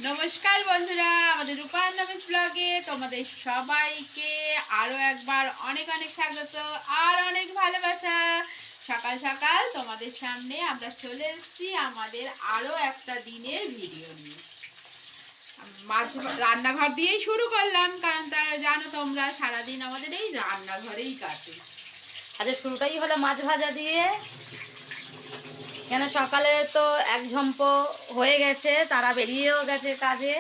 নমস্কার বন্ধুরা, আমাদের রূপায়ণ ব্লগে তোমাদের সবাইকে আরো একবার অনেক অনেক স্বাগত আর অনেক ভালোবাসা। সকাল সকাল তোমাদের সামনে আমরা চলে এসেছি আমাদের আরো একটা দিনের ভিডিও নিয়ে। মাছ রান্নাঘর দিয়েই শুরু করলাম, কারণ তারা জানো তোমরা সারাদিন আমাদের এই রান্নাঘরেই কাটে। আচ্ছা, শুরুটাই হলো মাছ ভাজা দিয়ে। কেন সকালে তো এক ঝম্প হয়ে গেছে, তারা বেরিয়েও গেছে কাজে,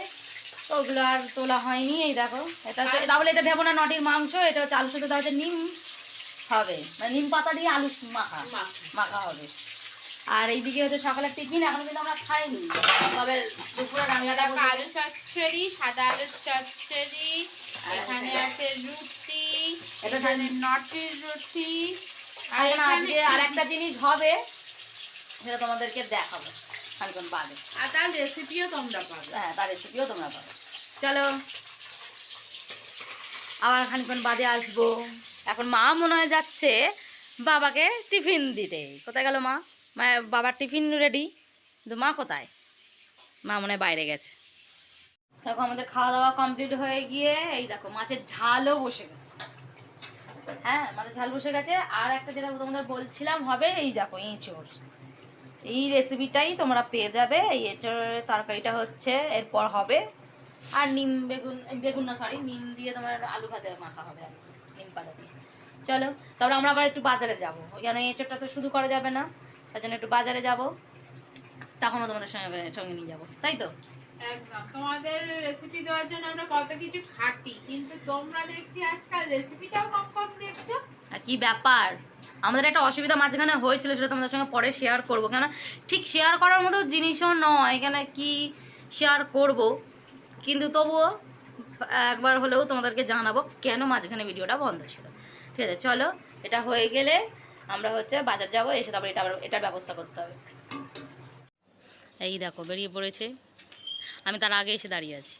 তো ওগুলো আর তোলা হয়নি। এই দেখো, এটা হচ্ছে তাহলে এটা ভেবো না নটির মাংস, এটা হচ্ছে আলু সাথে দেওয়া হচ্ছে নিম হবে, মানে নিম পাতা দিয়ে আলু মাখা হবে। আর এইদিকে হচ্ছে সকালের টিফিন এখন কিন্তু আমরা খাইনি, তবে দুপুরে রান্না দেখো আলু চচ্চড়ি, সাদা আলুর চচ্চড়ি, এখানে আছে রুটি, এখানে নটির রুটি। আর আজকে আর একটা জিনিস হবে, সেটা তোমাদেরকে দেখাবো খানিক্ষণ বাদে। আর তার রেসিপিও তোমরা পাবে। হ্যাঁ, তার রেসিপিও তোমরা পাবে। চলো আবার খানিক্ষণ বাদে আসবো। এখন মা মনে হয় যাচ্ছে বাবাকে টিফিন দিতে। কোথায় গেল মা? বাবার টিফিন রেডি, কিন্তু মা কোথায়? মা মনে হয় বাইরে গেছে। দেখো আমাদের খাওয়া দাওয়া কমপ্লিট হয়ে গিয়ে এই দেখো মাছের ঝালও বসে গেছে। হ্যাঁ, মাছের ঝাল বসে গেছে। আর একটা যেটা তোমাদের বলছিলাম হবে, এই দেখো এঁচোড়। এই রেসিপিটাই তোমরা পেয়ে যাবে। এই এঁচোড়ের তরকারিটা হচ্ছে এরপর হবে। আর নিম বেগুন না সরি, নিম দিয়ে তোমার আলু ভাজা মাখা হবে আর কি, নিম পাতা দিয়ে। চলো তারপরে আমরা আবার একটু বাজারে যাবো, ওইখানে এঁচোড়টা তো শুধু করা যাবে না, তার জন্য একটু বাজারে যাব, তখনও তোমাদের সঙ্গে সঙ্গে নিয়ে যাবো, তাই তো? একদম, তোমাদের রেসিপি দেওয়ার জন্য আমরা কত কিছু খাটি, কিন্তু তোমরা দেখছি আজকাল রেসিপিটাও কম কম দেখছো। আর কি ব্যাপার, আমাদের একটা অসুবিধা মাঝখানে হয়েছিল, সেটা তোমাদের সঙ্গে পরে শেয়ার করবো। কেন ঠিক শেয়ার করার মতো জিনিসও নয়, এখানে কি শেয়ার করব, কিন্তু তবুও একবার হলেও তোমাদেরকে জানাবো কেন মাঝখানে ভিডিওটা বন্ধ ছিল। ঠিক আছে, চলো এটা হয়ে গেলে আমরা হচ্ছে বাজার যাবো, এসে তারপরে এটার ব্যবস্থা করতে হবে। এই দেখো বেরিয়ে পড়েছে, আমি তার আগে এসে দাঁড়িয়ে আছি।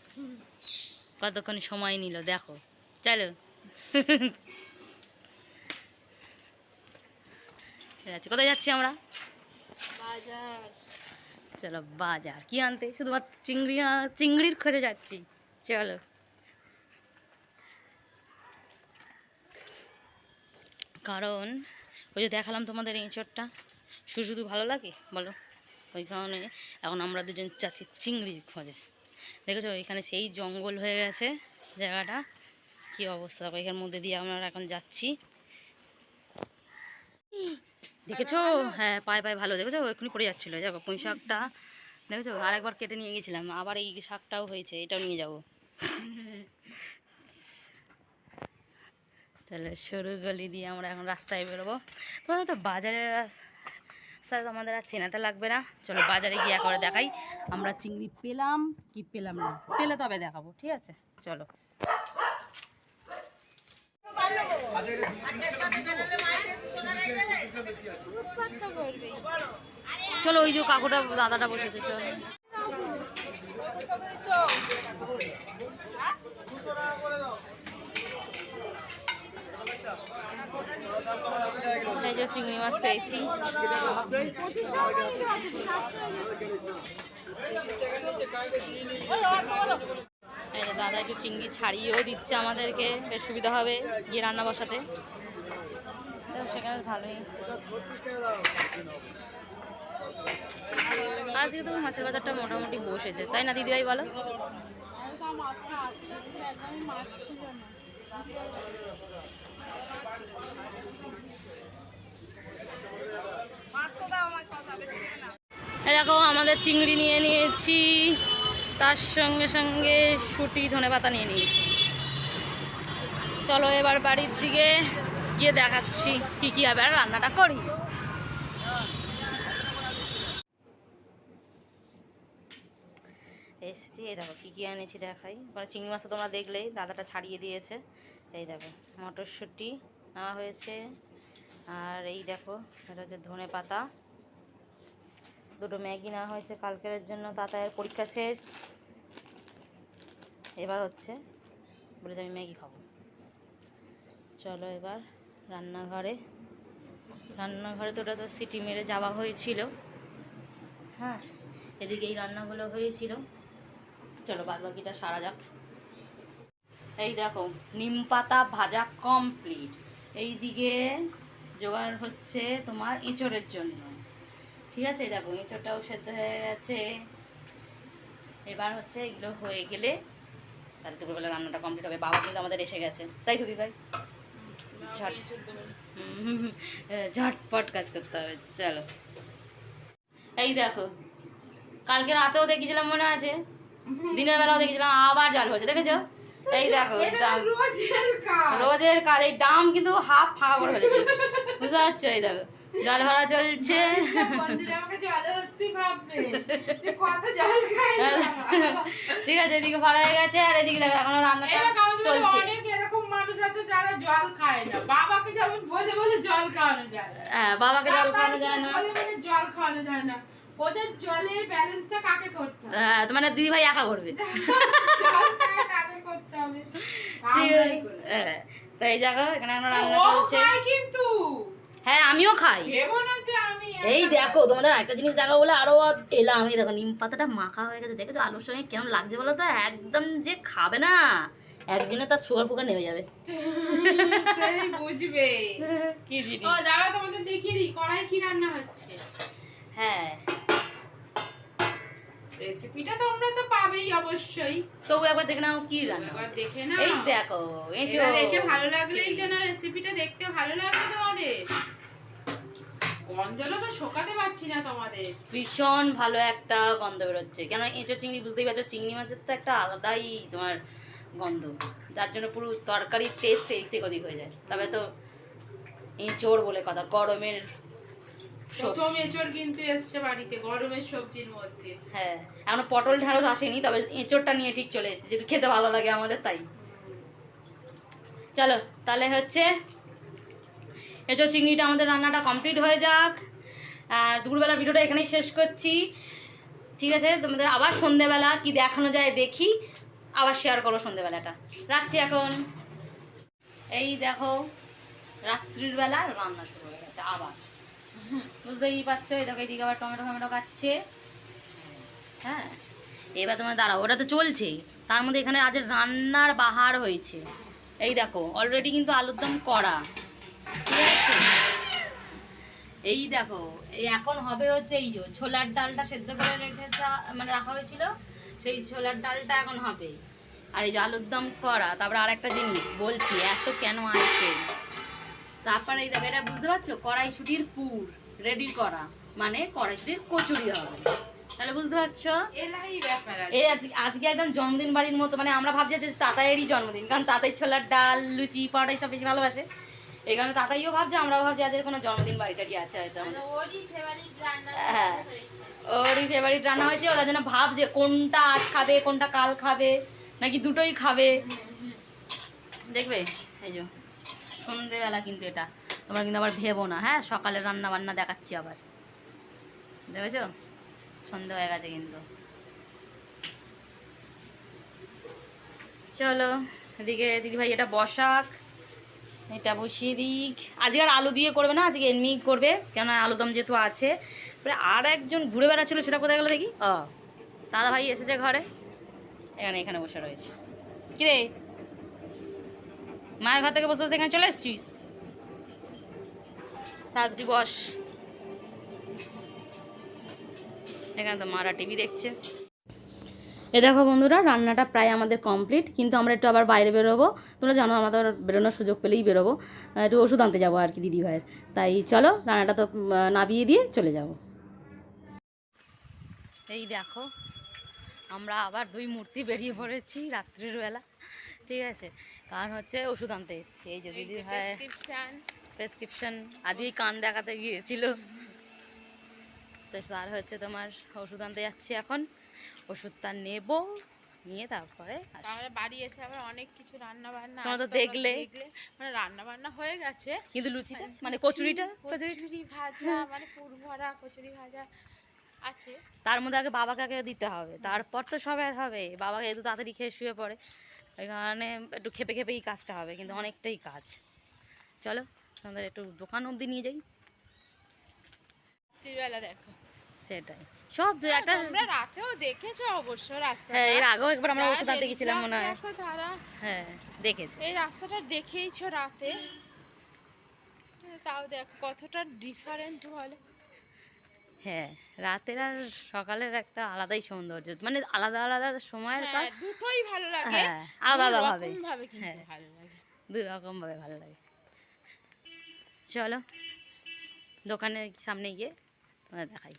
কতক্ষণ সময় নিল দেখো। চলো কোথায় যাচ্ছি আমরা? বাজার। চলো বাজার কি আনতে, শুধুমাত্র চিংড়ির খোঁজে যাচ্ছি। চলো কারণ ওই যে দেখালাম তোমাদের এঁচোড়টা, শুধু ভালো লাগে বলো, ওই কারণে এখন আমরা দুজন যাচ্ছি চিংড়ির খোঁজে। দেখেছো এখানে সেই জঙ্গল হয়ে গেছে জায়গাটা, কি অবস্থা, এখানের মধ্যে দিয়ে আমরা এখন যাচ্ছি। দেখেছো? হ্যাঁ, পায়ে পায়ে ভালো। দেখেছো এক্ষুনি পড়ে যাচ্ছিলো, দেখো পুঁই শাকটা দেখেছো, আরেকবার কেটে নিয়ে গেছিলাম, আবার এই শাকটাও হয়েছে, এটাও নিয়ে যাব। তাহলে সরু গলি দিয়ে আমরা এখন রাস্তায় বেরোবো। তোমাদের তো বাজারের রাস্তায় তো আমাদের আর চেনাতে লাগবে না। চলো বাজারে গিয়ে করে দেখাই আমরা চিংড়ি পেলাম কি পেলাম না, পেলে তবে দেখাবো, ঠিক আছে? চলো চলো, ওই যে কাকুটা দাদাটা বসেছে, চলো। এই যে চিংড়ি মাছ পেয়েছি। এই যে দাদা একটু চিংড়ি ছাড়িয়েও দিচ্ছে আমাদেরকে, বেশ সুবিধা হবে গিয়ে রান্না বসাতে, সেখানে ভালোই। আজকে তো মাছের বাজারটা মোটামুটি বসেছে, তাই না দিদিভাই বলো? দেখো আমাদের চিংড়ি নিয়ে নিয়েছি, তার সঙ্গে সঙ্গে শুঁটি ধনে পাতা নিয়ে নিয়েছি। চলো এবার বাড়ির দিকে গিয়ে দেখাচ্ছি কি কি আবার রান্নাটা করি। এসেছি, এই দেখো কী কী এনেছি দেখাই। মানে চিংড়ি মাছটা তোমরা দেখলেই, দাদাটা ছাড়িয়ে দিয়েছে। এই দেখো মটরশুঁটি নেওয়া হয়েছে, আর এই দেখো এটা হচ্ছে ধনে পাতা, দুটো ম্যাগি নেওয়া হয়েছে কালকের জন্য, তাতায়ের পরীক্ষা শেষ, এবার হচ্ছে বলে যে আমি ম্যাগি খাবো। চলো এবার রান্নাঘরে তো ওটা তো সিটি মেরে যাওয়া হয়েছিল। হ্যাঁ, এদিকে এই রান্নাগুলো হয়েছিল, চলো বাদ বাকিটা সারা যাক। এই দেখো নিম পাতা ভাজা কমপ্লিট। এই দিকে জোগাড় হচ্ছে তোমার এঁচড়ের জন্য। ঠিক আছে, এই দেখো এঁচড়টাও সেদ্ধ হয়ে গেছে। এবার হচ্ছে এগুলো হয়ে গেলে তাহলে দুপুরবেলা রান্নাটা কমপ্লিট হবে। বাবা কিন্তু আমাদের এসে গেছে, তাই তো দিদাই? ঝটপট কাজ করতে হবে। চলো এই দেখো কালকে রাতেও দেখেছিলাম, মনে আছে, দিনের বেলাও দেখেছিলাম, আবার জাল হচ্ছে, দেখেছো? এই দেখো রোজের কাজ। এই ডাম কিন্তু হাফ ফাঁকা করে ফেলেছে, বুঝতে পারছো? এই দেখো জল ভরা চলছে। ঠিক আছে, এদিকে ভরা হয়ে গেছে আর এদিকে দেখো এখনো রান্নাটা চলছে। এরকম মানুষ আছে যারা জল খায় না, বাবাকে যেমন বলে বলে জল খাওয়ানো যায়। হ্যাঁ, বাবাকে জল খাওয়ানো যায় না, জল খাওয়ানো যায় না। ওদের জলের ব্যালেন্সটা কাকে করতে হবে? হ্যাঁ, তোমার দিদি ভাই একা করবে। তো এই জায়গা এখানে এখন রান্না চলছে কিন্তু। হ্যাঁ, আমিও খাই। এই দেখো তোমাদের একটা জিনিস দেখা বলে আরো এলাম। এই দেখো নিম পাতাটা মাখা হয়ে গেছে, দেখো তো আলুর সঙ্গে কেমন লাগছে বলো তো? একদম যে খাবে না একদিনে তার সুগার ফুগার নেমে যাবে। সেই বুঝবে কি জিনিস। ও দাঁড়াও তোমাদের দেখিয়ে দিই কড়াই কি রান্না হচ্ছে। হ্যাঁ, রেসিপিটা তোমরা তো পাবেই অবশ্যই, তবু একবার দেখে নাও কি রান্না একবার হচ্ছে। দেখে নাও। এই দেখো এটা দেখে ভালো লাগলেই তো না, রেসিপিটা দেখতে ভালো লাগবে তোমাদের। গন্ধটা তো শোকাতে পারছি না তোমাদের। ভীষণ ভালো একটা গন্ধ বেরোচ্ছে, কেন এঁচো চিংড়ি, বুঝতেই পারছো চিংড়ি মাছের তো একটা আলাদাই তোমার গন্ধ, যার জন্য পুরো তরকারির টেস্ট এই থেকে ওদিক হয়ে যায়। তবে তো এঁচোড় বলে কথা, গরমের প্রথম এঁচড় কিন্তু এসছে বাড়িতে গরমের সবজির মধ্যে। হ্যাঁ, এখনো পটল ঢ্যাঁড়স আসেনি, তবে এঁচড়টা নিয়ে ঠিক চলে এসেছে, যেহেতু খেতে ভালো লাগে আমাদের তাই। চলো তাহলে হচ্ছে এঁচড় চিংড়িটা আমাদের রান্নাটা কমপ্লিট হয়ে যাক। আর দুপুরবেলা ভিডিওটা এখানেই শেষ করছি। ঠিক আছে, তোমাদের আবার সন্ধেবেলা কি দেখানো যায় দেখি, আবার শেয়ার করো সন্ধেবেলাটা। রাখছি এখন। এই দেখো রাত্রির বেলা রান্না শুরু হয়ে গেছে আবার, বুঝতেই পারছো। এই দেখো এইদিকে আবার টমেটো ফমেটো কাটছে। হ্যাঁ, এবার তোমার দাঁড়াও, ওটা তো চলছেই, তার মধ্যে এখানে আজ রান্নার বাহার হয়েছে। এই দেখো অলরেডি কিন্তু আলুর দম করা, ঠিক আছে। এই দেখো এই এখন হবে হচ্ছে এই যে ছোলার ডালটা সেদ্ধ করে রেখেছে, মানে রাখা হয়েছিল, সেই ছোলার ডালটা এখন হবে। আর এই যে আলুর দম করা। তারপরে আর একটা জিনিস বলছি, এত কেন আসছে, তারপরে এই দেখো এটা বুঝতে পারছো, কড়াইশুটির পুর রেডি করা, মানে কড়াইশুটির কচুরি হবে, তাহলে বুঝতে পারছো। এই আজকে একদম জন্মদিন বাড়ির মতো, মানে আমরা ভাবছি যে তাতাইয়েরই জন্মদিন, কারণ তাতাই ছোলার ডাল লুচি পরোটা সব বেশি ভালোবাসে, এই কারণে তাতাইও ভাবছে, আমরাও ভাবছি আজকে কোনো জন্মদিন বাড়িটারই আছে হয়তো। হ্যাঁ, ওরই ফেভারিট রান্না হয়েছে, ওটার জন্য ভাবছে কোনটা আজ খাবে কোনটা কাল খাবে, নাকি দুটোই খাবে দেখবে। এই যে সন্ধেবেলা কিন্তু এটা তোমরা কিন্তু আবার ভেবো না, হ্যাঁ সকালে রান্না বান্না দেখাচ্ছি আবার, দেখেছো সন্ধে হয়ে গেছে কিন্তু। চলো এদিকে দিদিভাই এটা বসাক, এটা বসিয়ে দিক। আজকে আর আলু দিয়ে করবে না, আজকে এমনি করবে, কেন আলুদম যেহেতু আছে। আর একজন ঘুরে বেড়াচ্ছিল, সেটা কোথায় গেলো দেখি। ও দাদা ভাই এসেছে ঘরে, এখানে বসে রয়েছে। কিরে মায়ের ঘর থেকে বসে বসে এখানে চলে এসছিস? থাক তুই বস, এখানে তো মারা টিভি দেখছে। এ দেখো বন্ধুরা রান্নাটা প্রায় আমাদের কমপ্লিট, কিন্তু আমরা একটু আবার বাইরে বেরোবো, তোমরা জানো আমাদের বেরোনোর সুযোগ পেলেই বেরোবো, একটু ওষুধ আনতে যাবো আর কি দিদি ভাইয়ের, তাই চলো রান্নাটা তো নাবিয়ে দিয়ে চলে যাব। এই দেখো আমরা আবার দুই মূর্তি বেরিয়ে পড়েছি রাত্রির বেলা, ঠিক আছে, কারণ হচ্ছে ওষুধ আনতে এসেছি। এই যে দিদি ভাই প্রেসক্রিপশন আজই কান দেখাতে গিয়েছিল, তো তার হচ্ছে তোমার ওষুধ আনতে যাচ্ছি এখন, ওষুধটা নেব, নিয়ে তারপরে বাড়ি এসে আবার অনেক কিছু রান্না বান্না তোমরা তো দেখলে, মানে রান্না বান্না হয়ে গেছে, কিন্তু লুচিটা মানে কচুরি ভাজা মানে পুর ভরা কচুরি ভাজা আছে, তার মধ্যে আগে বাবাকে আগে দিতে হবে, তারপর তো সব আর হবে। বাবাকে একটু তাড়াতাড়ি খেয়ে শুয়ে পড়ে, ওই কারণে একটু খেপে খেপেই কাজটা হবে, কিন্তু অনেকটাই কাজ। চলো আমাদের একটু দোকান অবধি নিয়ে যাই, রাত্রিবেলা দেখো সেটাই। সব একটা তোমরা রাতেও দেখেছো অবশ্য রাস্তাটা। হ্যাঁ, এর আগেও একবার আমরা যারা ওষুধ আনতে গেছিলাম মনে হয়। দেখো তারা হ্যাঁ, দেখেছি। এই রাস্তাটা দেখেইছো রাতে। তাও দেখো কতটা ডিফারেন্ট বলো। হ্যাঁ, রাতের আর সকালের একটা আলাদাই সৌন্দর্য, মানে আলাদা আলাদা সময়ের হ্যাঁ, দুটোই ভালো লাগে। হ্যাঁ, আলাদা আলাদা ভাবে। দুরকম ভাবে কিন্তু হ্যাঁ, ভালো লাগে। দুই রকম ভাবে ভালো লাগে। চলো দোকানের সামনে গিয়ে তোমাদের দেখাই।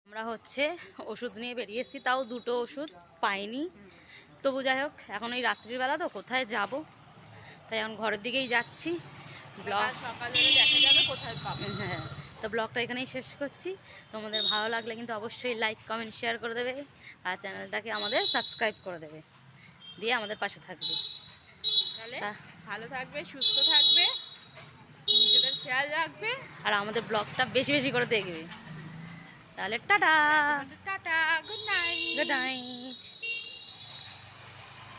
আমরা হচ্ছে ওষুধ নিয়ে বেরিয়ে এসেছি, তাও দুটো ওষুধ পাইনি। তবু যাই হোক, এখন এই রাত্রির বেলা তো কোথায় যাব, তাই এখন ঘরের দিকেই যাচ্ছি। ব্লগ কাল সকালে দেখা যাবে কোথায় পাবো। হ্যাঁ, তো ব্লগটা এখানেই শেষ করছি। তোমাদের ভালো লাগলে কিন্তু অবশ্যই লাইক কমেন্ট শেয়ার করে দেবে, আর চ্যানেলটাকে আমাদের সাবস্ক্রাইব করে দেবে, দিয়ে আমাদের পাশে থাকবে। তাহলে ভালো থাকবে, সুস্থ থাকবে, নিজেদের খেয়াল রাখবে, আর আমাদের ব্লগটা বেশি বেশি করে দেখবে। তাহলে tata, tata, good night. Good night.